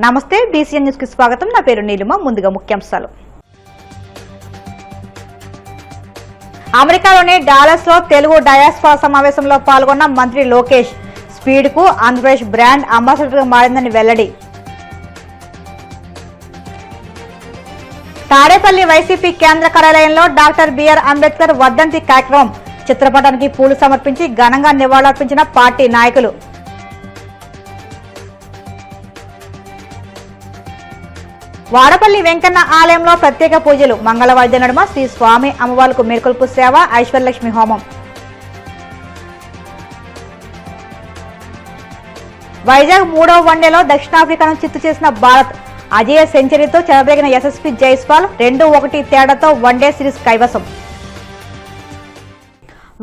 నమస్తే BCN news కి స్వాగతం. నా పేరు నీలిమ. ముందుగా ముఖ్యాంశాలు. అమెరికాలోని డాలస్ లో తెలుగు డయాస్పోరా సమావేశంలో పాల్గొన్న మంత్రి లోకేష్ స్పీడ్ కు ఆంధ్రప్రదేశ్ బ్రాండ్ అంబాసిడర్ గా మారిందని వెల్లడి. తాడేపల్లి వైసీపీ కేంద్ర కార్యాలయంలో డాక్టర్ బిఆర్ అంబేద్కర్ వర్ధంతి కార్యక్రమం. చిత్రపటానికి పూలు సమర్పించి ఘనంగా నివాళులర్పించిన పార్టీ నాయకులు. వాడపల్లి వెంకన్న ఆలయంలో ప్రత్యేక పూజలు. మంగళవాద్య నడుమ శ్రీ స్వామి అమ్మవార్లకు మేల్కొల్పు సేవ, ఐశ్వర్యలక్ష్మి హోమం. వైజాగ్ 3వ వన్డేలో దక్షిణాఫ్రికాను చిత్తు చేసిన భారత్. అజేయ సెంచరీతో చెలరేగిన యశస్వి జైస్వాల్ 2-1 తేడాతో వన్డే సిరీస్ కైవసం.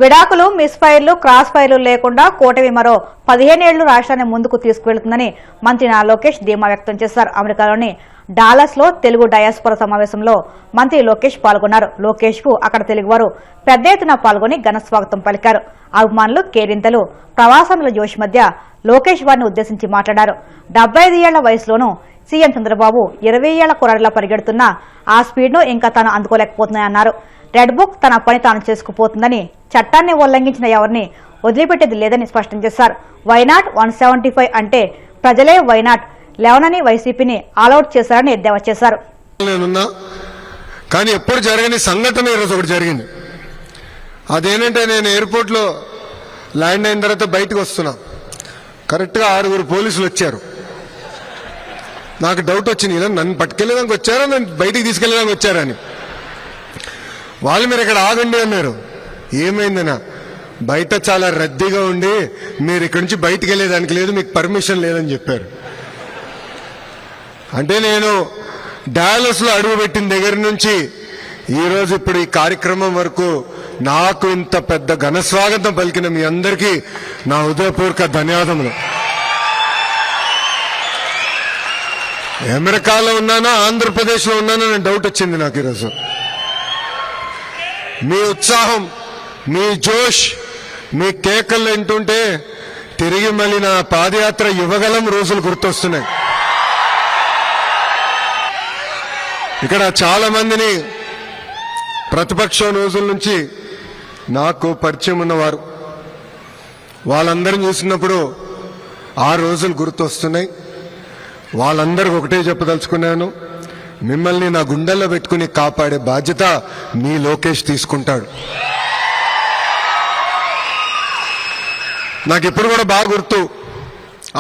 విడాకులు, మిస్ ఫైర్లు, క్రాస్ ఫైర్లు లేకుండా కూటమి మరో 15 ఏళ్లు రాష్ట్రాన్ని ముందుకు తీసుకువెళ్తుందని మంత్రి నారా లోకేష్ ధీమా వ్యక్తం చేశారు. అమెరికాలోని డాలస్ లో తెలుగు డయాస్పోరా సమావేశంలో మంత్రి లోకేష్ పాల్గొన్నారు. లోకేష్ కు అక్కడ తెలుగువారు పెద్ద ఎత్తున పాల్గొని ఘన స్వాగతం పలికారు. అభిమానులు, కేరింతలు, ప్రవాసముల జోష్ మధ్య లోకేష్ వారిని ఉద్దేశించి మాట్లాడారు. 75 ఏళ్ల వయసులోనూ సీఎం చంద్రబాబు 20 ఏళ్ల కుర్రాడిలా పరిగెడుతున్నా ఆ స్పీడ్ ను ఇంకా తాను అందుకోలేకపోతున్నాయన్నారు. రెడ్ బుక్ తన పని తాను చేసుకుపోతుందని, చట్టాన్ని ఉల్లంఘించిన ఎవరిని వదిలిపెట్టేది లేదని స్పష్టం చేశారు. వైనాట్ 175 అంటే ప్రజలే వైనాట్ 11 అని వైసీపీని ఆల్అౌట్ చేశారని ఎద్దేవా చేశారు. కానీ ఎప్పుడు జరగని సంఘటన ఈరోజు ఒకటి జరిగింది. అదేంటంటే నేను ఎయిర్పోర్ట్ లో ల్యాండ్ అయిన తర్వాత బయటకు వస్తున్నా. కరెక్ట్ గా 6 పోలీసులు వచ్చారు. నాకు డౌట్ వచ్చింది, ఇలా నన్ను పట్టుకెళ్ళడానికి వచ్చారా, నన్ను బయటికి తీసుకెళ్ళడానికి వచ్చారని. వాళ్ళు మీరు ఇక్కడ ఆగండి అన్నారు. ఏమైందనా, బయట చాలా రద్దీగా ఉండి మీరు ఇక్కడి నుంచి బయటికి వెళ్ళేదానికి లేదు, మీకు పర్మిషన్ లేదని చెప్పారు. అంటే నేను డాలస్ లో అడుగుపెట్టిన దగ్గర నుంచి ఈరోజు ఇప్పుడు ఈ కార్యక్రమం వరకు నాకు ఇంత పెద్ద ఘన స్వాగతం పలికిన మీ అందరికీ నా హృదయపూర్వక ధన్యవాదములు. అమెరికాలో ఉన్నానా, ఆంధ్రప్రదేశ్ లో ఉన్నానా అని డౌట్ వచ్చింది నాకు ఈరోజు. మీ ఉత్సాహం, మీ జోష్, మీ కేకలు వింటుంటే తిరిగి మళ్ళీ నా పాదయాత్ర యువగలం రోజులు గుర్తొస్తున్నాయి. ఇక్కడ చాలా మందిని ప్రతిపక్షం రోజుల నుంచి నాకు పరిచయం ఉన్నవారు, వాళ్ళందరిని చూసినప్పుడు ఆ రోజులు గుర్తొస్తున్నాయి. వాళ్ళందరికీ ఒకటే చెప్పదలుచుకున్నాను, మిమ్మల్ని నా గుండెల్లో పెట్టుకుని కాపాడే బాధ్యత మీ లోకేష్ తీసుకుంటాడు. నాకు ఇప్పుడు కూడా బాగా గుర్తు,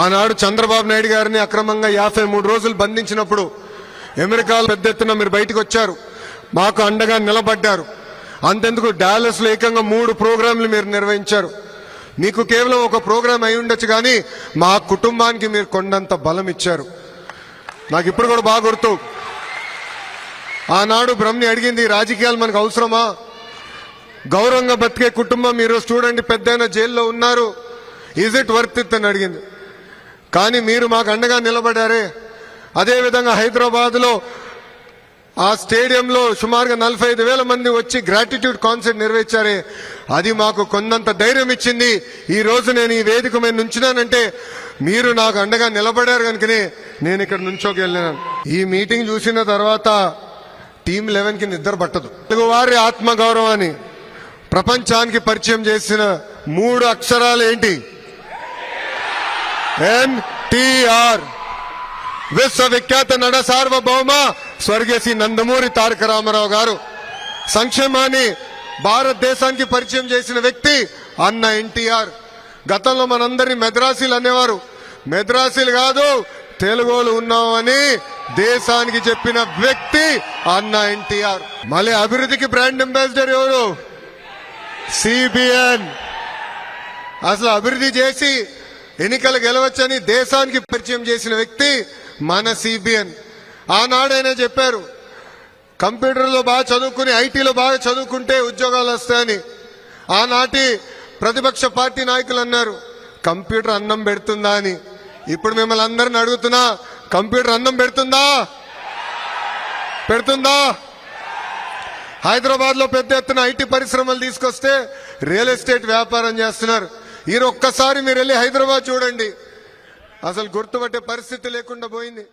ఆనాడు చంద్రబాబు నాయుడు గారిని అక్రమంగా 53 రోజులు బంధించినప్పుడు అమెరికాలో పెద్ద ఎత్తున మీరు బయటకు వచ్చారు, మాకు అండగా నిలబడ్డారు. అంతెందుకు డాలస్ లో ఏకంగా 3 ప్రోగ్రాంలు మీరు నిర్వహించారు. మీకు కేవలం ఒక ప్రోగ్రాం అయి ఉండొచ్చు, కానీ మా కుటుంబానికి మీరు కొండంత బలం ఇచ్చారు. నాకు ఇప్పుడు కూడా బాగా గుర్తు, ఆనాడు బ్రహ్మని అడిగింది, రాజకీయాలు మనకు అవసరమా, గౌరవంగా బతికే కుటుంబం ఈరోజు చూడండి పెద్దయిన జైల్లో ఉన్నారు, ఈజ్ ఇట్ వర్త్ ఇట్ అని అడిగింది. కానీ మీరు మాకు అండగా నిలబడారే. అదేవిధంగా హైదరాబాద్ లో ఆ స్టేడియంలో సుమారుగా 45,000 మంది వచ్చి గ్రాటిట్యూడ్ కాన్సర్ట్ నిర్వహించారే, అది మాకు కొండంత ధైర్యం ఇచ్చింది. ఈ రోజు నేను ఈ వేదిక మీద నుంచున్నానంటే మీరు నాకు అండగా నిలబడారు కనుకనే నేను ఇక్కడ నుంచోకెళ్ళాను. ఈ మీటింగ్ చూసిన తర్వాత టీమ్ 11కి నిద్ర పట్టదు. తెలుగువారి ఆత్మగౌరవాన్ని ప్రపంచానికి పరిచయం చేసిన 3 అక్షరాలు ఏంటి? ఎన్టీఆర్. విశ్వవిఖ్యాత నట సార్వభౌమ స్వర్గీయ శ్రీ నందమూరి తారక రామారావు గారు. సంక్షేమాన్ని భారతదేశానికి పరిచయం చేసిన వ్యక్తి అన్న ఎన్టీఆర్. గతంలో మనందరినీ మెద్రాసీలు అనేవారు. మెద్రాసీలు కాదు, తెలుగులు ఉన్నామని దేశానికి చెప్పిన వ్యక్తి అన్న ఎన్టీఆర్. మళ్ళీ అభివృద్ధికి బ్రాండ్ అంబాసిడర్ ఎవరు? సిబిఎన్. అసలు అభివృద్ధి చేసి ఎన్నికలు గెలవచ్చని దేశానికి పరిచయం చేసిన వ్యక్తి మన సిబిఎన్. ఆనాడైనా చెప్పారు, కంప్యూటర్లో బాగా చదువుకుని ఐటీలో బాగా చదువుకుంటే ఉద్యోగాలు వస్తాయని. ఆనాటి ప్రతిపక్ష పార్టీ నాయకులు అన్నారు, కంప్యూటర్ అన్నం పెడుతుందా అని. ఇప్పుడు మిమ్మల్ని అందరిని అడుగుతున్నా, కంప్యూటర్ అన్నం పెడుతుందా? హైదరాబాద్ లో పెద్ద ఎత్తున ఐటీ పరిశ్రమలు తీసుకొస్తే రియల్ ఎస్టేట్ వ్యాపారం చేస్తున్నారు. ఒక్కసారి మీరు వెళ్ళి హైదరాబాద్ చూడండి, అసలు గుర్తుపట్టే పరిస్థితి లేకుండా పోయింది.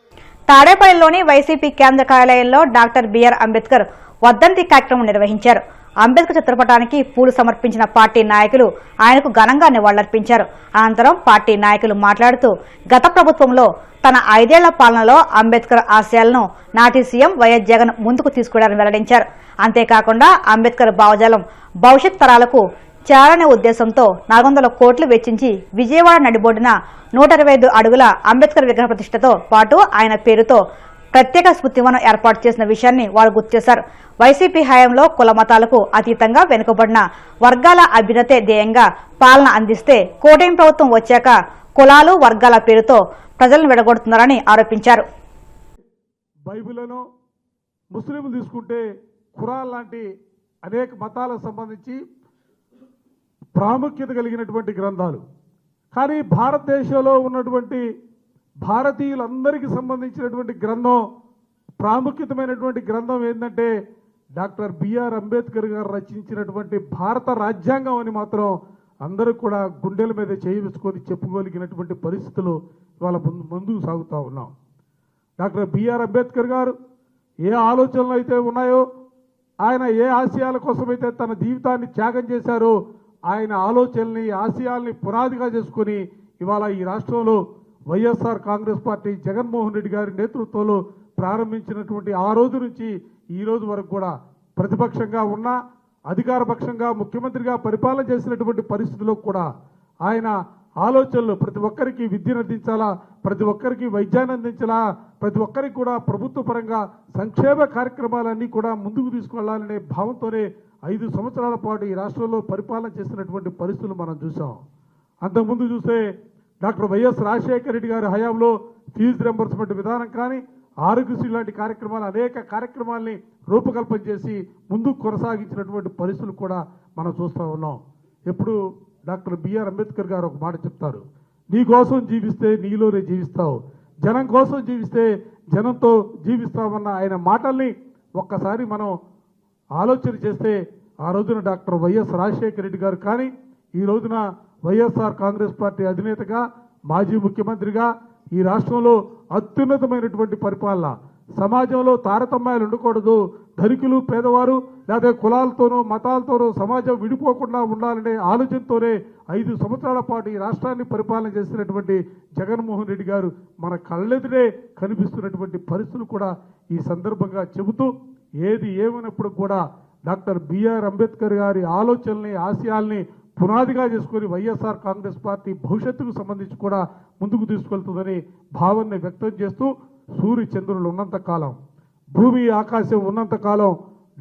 తాడేపల్లిలోని వైసీపీ కేంద్ర కార్యాలయంలో డాక్టర్ బిఆర్ అంబేద్కర్ వర్ధంతి కార్యక్రమం నిర్వహించారు. అంబేద్కర్ చిత్రపటానికి పూలు సమర్పించిన పార్టీ నాయకులు ఆయనకు ఘనంగా నివాళులర్పించారు. అనంతరం పార్టీ నాయకులు మాట్లాడుతూ గత ప్రభుత్వంలో తన 5 ఏళ్ల పాలనలో అంబేద్కర్ ఆశయాలను నాటి సీఎం వైఎస్ జగన్ ముందుకు తీసుకెళ్లారని వెల్లడించారు. అంతేకాకుండా అంబేద్కర్ భావజాలం భవిష్యత్ తరాలకు చేరాలనే ఉద్దేశంతో 400 కోట్లు వెచ్చించి విజయవాడ నడిబొడ్డున 125 అడుగుల అంబేద్కర్ విగ్రహ ప్రతిష్టతో పాటు ఆయన పేరుతో ప్రత్యేక స్మృతివనం ఏర్పాటు చేసిన విషయాన్ని వారు గుర్తు చేశారు. వైసీపీ హయాంలో కుల మతాలకు అతీతంగా వెనుకబడిన వర్గాల అభ్యున్నతే ధ్యేయంగా పాలన అందిస్తే కూటమి ప్రభుత్వం వచ్చాక కులాలు వర్గాల పేరుతో ప్రజలను విడగొడుతున్నారని ఆరోపించారు. బైబిల్ను ముస్లింలు తీసుకుంటే ఖురాన్ లాంటి అనేక మతాలకు సంబంధించి ప్రాముఖ్యత కలిగినటువంటి గ్రంథాలు. కానీ భారతదేశంలో ఉన్నటువంటి భారతీయులందరికీ సంబంధించినటువంటి గ్రంథం, ప్రాముఖ్యతమైనటువంటి గ్రంథం ఏంటంటే డాక్టర్ బిఆర్ అంబేద్కర్ గారు రచించినటువంటి భారత రాజ్యాంగం అని మాత్రం అందరూ కూడా గుండెల మీద చేయించుకొని చెప్పుకోగలిగినటువంటి పరిస్థితులు ఇవాళ ముందుకు సాగుతూ ఉన్నాం. డాక్టర్ బిఆర్ అంబేద్కర్ గారు ఏ ఆలోచనలు అయితే ఉన్నాయో, ఆయన ఏ ఆశయాల కోసమైతే తన జీవితాన్ని త్యాగం చేశారో, ఆయన ఆలోచనల్ని ఆశయాల్ని పునాదిగా చేసుకుని ఇవాళ ఈ రాష్ట్రంలో వైఎస్ఆర్ కాంగ్రెస్ పార్టీ జగన్మోహన్ రెడ్డి గారి నేతృత్వంలో ప్రారంభించినటువంటి ఆ రోజు నుంచి ఈ రోజు వరకు కూడా ప్రతిపక్షంగా ఉన్నా, అధికార పక్షంగా ముఖ్యమంత్రిగా పరిపాలన చేసినటువంటి పరిస్థితుల్లో కూడా ఆయన ఆలోచనలు ప్రతి ఒక్కరికి విద్యను అందించాలా, ప్రతి ఒక్కరికి వైద్యాన్ని అందించాలా, ప్రతి ఒక్కరికి కూడా ప్రభుత్వ పరంగా సంక్షేమ కార్యక్రమాలన్నీ కూడా ముందుకు తీసుకెళ్లాలనే భావంతోనే 5 సంవత్సరాల పాటు ఈ రాష్ట్రంలో పరిపాలన చేసినటువంటి పరిస్థితులు మనం చూసాం. అంతకుముందు చూస్తే డాక్టర్ వైఎస్ రాజశేఖర రెడ్డి గారి హయాంలో ఫీజు రింబర్స్మెంట్ విధానం కానీ, ఆరోగ్యశ్రీ లాంటి కార్యక్రమాలు, అనేక కార్యక్రమాల్ని రూపకల్పన చేసి ముందుకు కొనసాగించినటువంటి పరిస్థితులు కూడా మనం చూస్తూ ఉన్నాం. ఎప్పుడు డాక్టర్ బిఆర్ అంబేద్కర్ గారు ఒక మాట చెప్తారు, నీ కోసం జీవిస్తే నీలోనే జీవిస్తావు, జనం కోసం జీవిస్తే జనంతో జీవిస్తామన్న ఆయన మాటల్ని ఒక్కసారి మనం ఆలోచన చేస్తే ఆ రోజున డాక్టర్ వైఎస్ రాజశేఖర రెడ్డి గారు కానీ, ఈ రోజున వైఎస్ఆర్ కాంగ్రెస్ పార్టీ అధినేతగా, మాజీ ముఖ్యమంత్రిగా ఈ రాష్ట్రంలో అత్యున్నతమైనటువంటి పరిపాలన, సమాజంలో తారతమ్యాలు ఉండకూడదు, ధనికులు పేదవారు లేదా కులాలతోనో మతాలతోనో సమాజం విడిపోకుండా ఉండాలనే ఆలోచనతోనే 5 సంవత్సరాల పాటు ఈ రాష్ట్రాన్ని పరిపాలన చేసినటువంటి జగన్మోహన్ రెడ్డి గారు మన కళ్ళెదురే కనిపిస్తున్నటువంటి పరిస్థితులు కూడా ఈ సందర్భంగా చెబుతూ, ఏది ఏమైనప్పుడు కూడా డాక్టర్ బిఆర్ అంబేద్కర్ గారి ఆలోచనల్ని ఆశయాల్ని పునాదిగా చేసుకొని వైఎస్ఆర్ కాంగ్రెస్ పార్టీ భవిష్యత్తుకు సంబంధించి కూడా ముందుకు తీసుకెళ్తుందని భావనని వ్యక్తం చేస్తూ, సూర్య చంద్రులు ఉన్నంత కాలం, భూమి ఆకాశం ఉన్నంత కాలం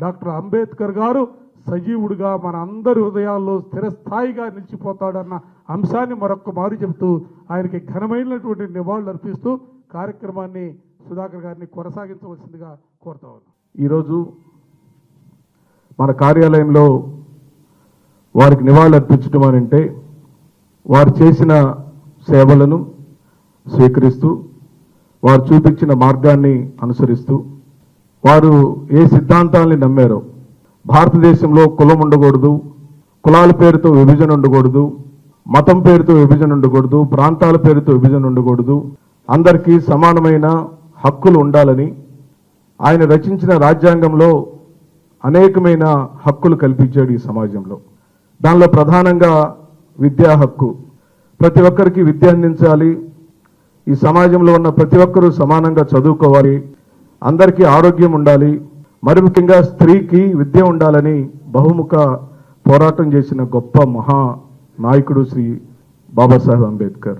డాక్టర్ అంబేద్కర్ గారు సజీవుడిగా మన అందరి హృదయాల్లో స్థిరస్థాయిగా నిలిచిపోతాడన్న అంశాన్ని మరొక్క మారు చెబుతూ ఆయనకి ఘనమైనటువంటి నివాళులు అర్పిస్తూ కార్యక్రమాన్ని సుధాకర్ గారిని కొనసాగించవలసిందిగా కోరుతా ఉన్నాం. ఈరోజు మన కార్యాలయంలో వారికి నివాళులు అర్పించడం అని అంటే వారు చేసిన సేవలను స్వీకరిస్తూ, వారు చూపించిన మార్గాన్ని అనుసరిస్తూ, వారు ఏ సిద్ధాంతాల్ని నమ్మారో, భారతదేశంలో కులం ఉండకూడదు, కులాల పేరుతో విభజన ఉండకూడదు, మతం పేరుతో విభజన ఉండకూడదు, ప్రాంతాల పేరుతో విభజన ఉండకూడదు, అందరికీ సమానమైన హక్కులు ఉండాలని ఆయన రచించిన రాజ్యాంగంలో అనేకమైన హక్కులు కల్పించాడు ఈ సమాజంలో. దానిలో ప్రధానంగా విద్యా హక్కు. ప్రతి ఒక్కరికి విద్య అందించాలి, ఈ సమాజంలో ఉన్న ప్రతి ఒక్కరూ సమానంగా చదువుకోవాలి, అందరికీ ఆరోగ్యం ఉండాలి, మరి ముఖ్యంగా స్త్రీకి విద్య ఉండాలని బహుముఖ పోరాటం చేసిన గొప్ప మహా నాయకుడు శ్రీ బాబాసాహెబ్ అంబేద్కర్.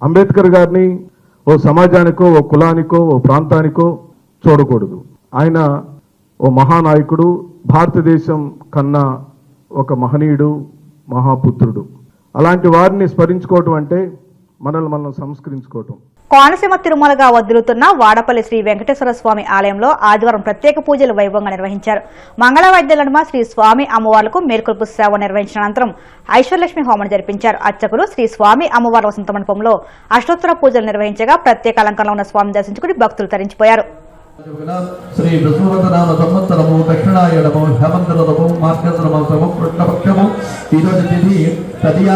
అంబేద్కర్ గారిని ఓ సమాజానికో, ఓ కులానికో, ఓ ప్రాంతానికో చూడకూడదు. ఆయన ఓ మహానాయకుడు, భారతదేశం కన్నా ఒక మహనీయుడు, మహాపుత్రుడు. అలాంటి వారిని స్మరించుకోవటం అంటే మనల్ని మనం సంస్కరించుకోవటం. కోనసీమ తిరుమలగా వదులుతున్న వాడపల్లి శ్రీ వెంకటేశ్వర స్వామి ఆలయంలో ఆదివారం ప్రత్యేక పూజలు వైభవంగా నిర్వహించారు. మంగళవాద్యాల నడుమ శ్రీ స్వామి అమ్మవార్లకు మేల్కొల్పు సేవ నిర్వహించిన అనంతరం ఐశ్వర్యలక్ష్మి హోమం జరిపించారు. అర్చకులు శ్రీ స్వామి అమ్మవారి వసంత మండపంలో అష్టోత్తర పూజలు నిర్వహించగా ప్రత్యేక అలంకరణలో ఉన్న స్వామిని దర్శించుకుని భక్తులు తరించిపోయారు. శ్రీ విష్ణువర్ధనామ సంవత్సరము దక్షిణాయనము హేమంతరము మార్గంతరము కృష్ణపక్షము ఈరోజు తిథి తదియా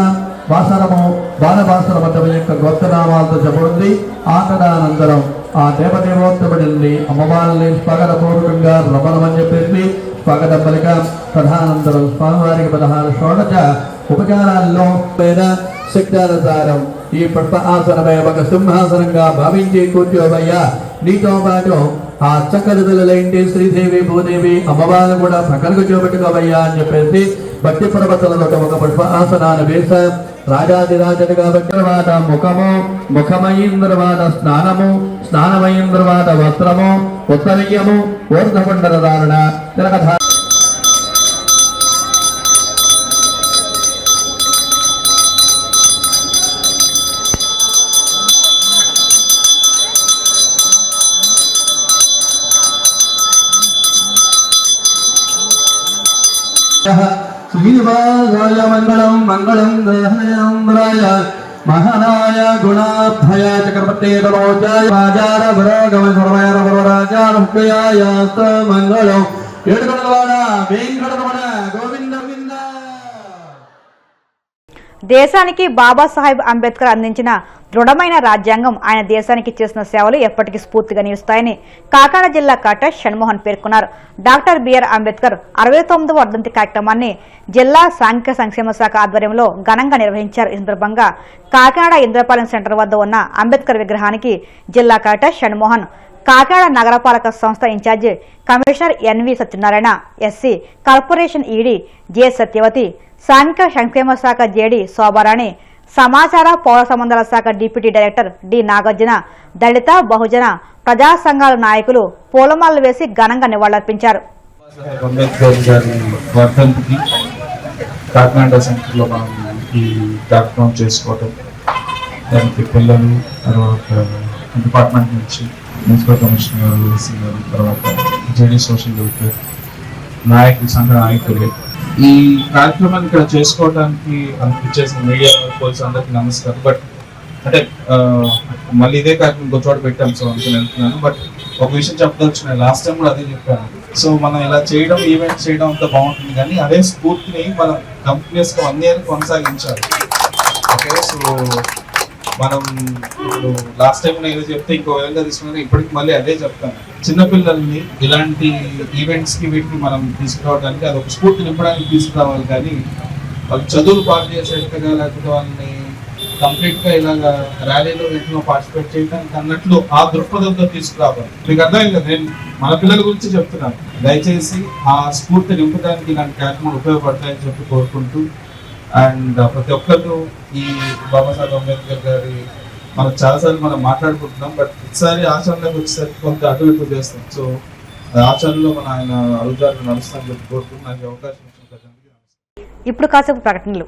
వాసనము బాలభాసన మధ్య యొక్క గోత్రనామాలతో చెప్పబడింది. ఆ తదనంతరం ఆ దేవదేవోత్తముడిని అమ్మవారిని స్వాగతపూర్వకంగా రమణమని చెప్పేసి స్వాగత పలిక తదనంతరం స్వామివారికి 16 షోడశ ఉపచారాల్లో శక్తానుసారం ఈ పుష్ప ఆసనమే ఒక సింహాసనంగా భావించి కూర్చోవయ్యా. నీతో పాటు ఆ చక్కదిలైంటి శ్రీదేవి భూదేవి అమ్మవారిని కూడా పక్కనకు చూపెట్టుకోవయ్యా అని చెప్పేసి భక్తి పర్వతలతో ఒక పుష్ప ఆసనాన్ని వేశాం. రాజాదిరాజుడు కాబట్టి తర్వాత ముఖమైన తర్వాత స్నానమైన తర్వాత వస్త్రము, ఉత్తరీయము, ఊర్ధపుండర ధారణ, తిలకధారణ. శ్రీనివాసాయ మంగళం మంగళం దేహేంద్రాయ మహానాయ గుణాభయ చక్రవర్తే తమోజాయ రాజార భరోగమ సర్వైర భరవరాజార ముఖ్యాయ మంగళం. ఏడుకొండలవాడ వెంకటరమణ గోవింద గోవింద. దేశానికి బాబాసాహెబ్ అంబేద్కర్ అందించిన దృఢమైన రాజ్యాంగం ఆయన దేశానికి చేసిన సేవలు ఎప్పటికీ స్ఫూర్తిగా నిలుస్తాయని కాకినాడ జిల్లా కలెక్టర్ షణ్మోహన్ పేర్కొన్నారు. డాక్టర్ బిఆర్ అంబేద్కర్ 69వ వర్ధంతి కార్యక్రమాన్ని జిల్లా సాంఘిక సంక్షేమ శాఖ ఆధ్వర్యంలో ఘనంగా నిర్వహించారు. ఈ సందర్భంగా కాకినాడ ఇంద్రపాలెం సెంటర్ వద్ద ఉన్న అంబేద్కర్ విగ్రహానికి జిల్లా కలెక్టర్ షణ్మోహన్, కాకినాడ నగరపాలక సంస్థ in charge commissioner NV Satyanarayana, SC corporation ED J Satyavathi, సాంఘిక సంక్షేమ శాఖ జేడి శోభారాణి, సమాచార పౌర సంబంధాల శాఖ డిప్యూటీ డైరెక్టర్ డి నాగార్జున, దళిత బహుజన ప్రజా సంఘాల నాయకులు పూలమాలలు వేసి ఘనంగా నివాళులర్పించారు. అంబేద్కర్ గారి వర్ధంతికి కాకినాడ సెంటర్లో మనం ఈ కార్యక్రమం చేసుకోవటం, దానికి పిల్లలు, తర్వాత డిపార్ట్మెంట్ నుంచి మున్సిపల్ కమిషనర్ గారు, ఎస్సీ గారు, తర్వాత జేడీ సోషల్ వెల్ఫేర్ నాయకులు, సంఘ నాయకులు ఈ కార్యక్రమాన్ని ఇక్కడ చేసుకోవడానికి అనిపించేసిన మీడియా పోలీసు అందరికీ నమస్కారం. బట్ అంటే మళ్ళీ ఇదే కార్యక్రమం ఇంకో చోట పెట్టాం, సో అందుకని వెళ్తున్నాను. బట్ ఒక విషయం చెప్పదలుచున్నాను, లాస్ట్ టైం కూడా అదే చెప్పాను. సో మనం ఇలా చేయడం, ఈవెంట్స్ చేయడం అంతా బాగుంటుంది, కానీ అదే స్ఫూర్తిని మనం కంటిన్యూస్గా 1 year కొనసాగించాలి. ఓకే, సో మనం ఇప్పుడు లాస్ట్ టైం నేను ఏదో చెప్తే ఇంకో విధంగా తీసుకున్నాను, ఇప్పటికి మళ్ళీ అదే చెప్తాను. చిన్నపిల్లల్ని ఇలాంటి ఈవెంట్స్కి వీటికి మనం తీసుకురావడానికి అదొక స్ఫూర్తి నింపడానికి తీసుకురావాలి, కానీ వాళ్ళు చదువులు పాటు చేసేట్టుగా లేకపోతే వాళ్ళని కంప్లీట్గా ఇలాగా ర్యాలీలో వీటిలో పార్టిసిపేట్ చేయడానికి అన్నట్లు ఆ దృక్పథంతో తీసుకురావాలి. మీకు అర్థమైంది కదా, నేను మన పిల్లల గురించి చెప్తున్నాను. దయచేసి ఆ స్ఫూర్తి నింపడానికి ఇలాంటి కార్యక్రమాలు ఉపయోగపడతాయని చెప్పి కోరుకుంటూ, అండ్ ప్రతి ఒక్కరు ఈ బాబాసాహెబ్ అంబేద్కర్ గారి మనం చాలాసార్లు మనం మాట్లాడుకుంటున్నాం, బట్ ఒకసారి ఆచరణలోకి వచ్చేసరికి కొంత అటు ఇటు చేస్తాం. సో ఆచరణలో మన ఆయన అడుగుదారులు నడుస్తామని చెప్పి కోరుకుంటూ నాకు అవకాశం ఇచ్చిన. ఇప్పుడు కాసేపు ప్రకటనలు.